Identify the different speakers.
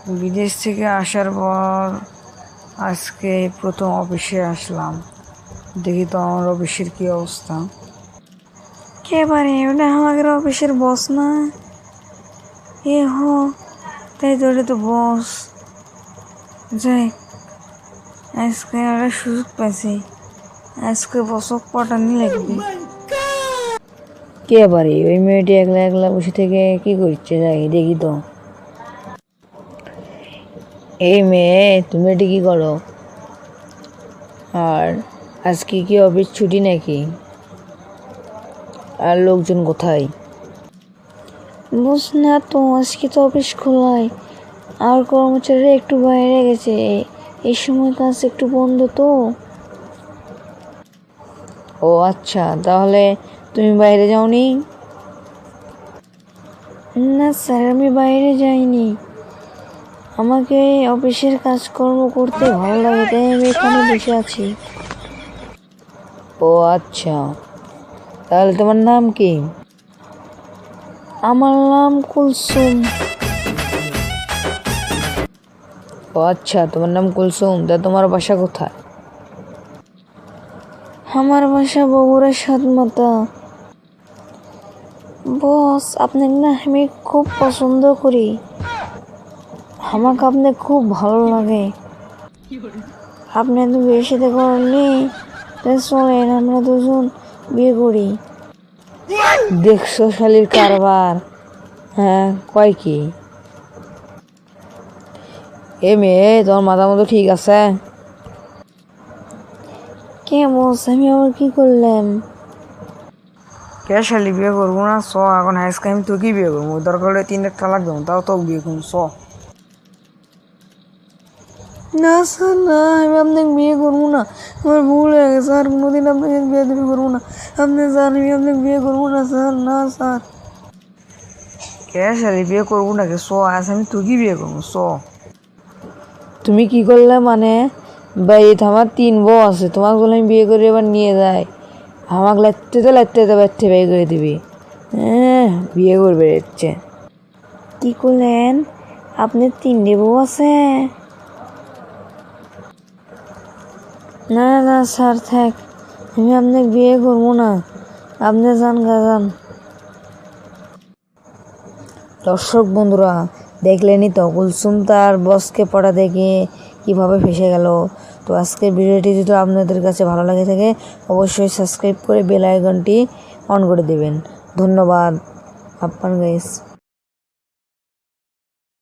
Speaker 1: বিদেশ থেকে আসার পর আজকে প্রথম অফিসে আসলাম। দেখি তো আমার অফিসের কি অবস্থা। কে পারে ওটা আমাদের অফিসের বস না? এ হো, তাই তো, ওটা তো বস। যাই, আজকে একটা সুযোগ পাইছি, আজকে বসক পটানি লাগবে। কে পারে ওই মেয়েটি একলা একলা বসে থেকে কি করছে? যাই দেখি তো। এই মেয়ে, তুমি এটি কি করো? আর আজকে কি অফিস ছুটি নাকি? আর লোকজন কোথায়? বুঝ না তো, আজকে তো অফিস খোলাই, আর কর্মচারীরা একটু বাইরে গেছে, এই সময় কাজ একটু বন্ধ তো। ও আচ্ছা, তাহলে তুমি বাইরে যাওনি? না স্যার, আমি বাইরে যাইনি। আমাকে অফিসের কাজকর্ম করতে ভালো লাগে, তাই আমি এখানে বসে আছি। ও আচ্ছা, তাহলে তোমার নাম কি? আমার নাম কুলসুম। ও আচ্ছা, তোমার নাম কুলসুম, তা তোমার বাসা কোথায়? আমার বাসা বগুড়া সাতমাতা। বস, আপনাকে না আমি খুব পছন্দ করি, আমাকে আপনি খুব ভালো লাগে। আপনি তো বিয়ের সাথে করেননি, তাই চলেন আমরা দুজন বিয়ে করি। দেখছো শালির কারবার? হ্যাঁ, কয় কি? এ মেয়ে, তোমার মাথা মতো ঠিক আছে? কে বস, আমি আবার কি করলাম? কে শালি, বিয়ে করবো না? চ এখন আজকে আমি তোকে বিয়ে করবো, দরকার হলে 3 তালাক দেবো, তাও তো বিয়ে করবো। চ। না স্যার, না, আমি আপনাকে বিয়ে করবো না, আমার ভুল হয়ে গেছে, আর কোনোদিন আপনাকে বিয়ে দেবী করবো না। আপনি স্যার, আমি আপনাকে বিয়ে করবো না স্যার, না স্যার। কে শালি, বিয়ে করবো নাকি? চ, আজ আমি তোকে বিয়ে করবো, চ। তুমি কি করলে মানে? বাড়িতে আমার 3 বউ আছে, তোমাকে বলে আমি বিয়ে করে এবার নিয়ে যাই, আমাকে লাগতে ব্যর্থে বিয়ে করে দিবি। হ্যাঁ, বিয়ে করবে ইচ্ছে। কি করলেন আপনি? 3 বউ আছে? না না স্যার, থাক, আমি আপনাকে বিয়ে করবো না, আপনি যান যান। দর্শক বন্ধুরা, দেখলেনই তো কুলসুম তার বসকে পড়া দেখে কীভাবে ফেসে গেল। তো আজকের ভিডিওটি যদি আপনাদের কাছে ভালো লাগে থাকে, অবশ্যই সাবস্ক্রাইব করে বেল আইকনটি অন করে দেবেন। ধন্যবাদ আপনার গাইস।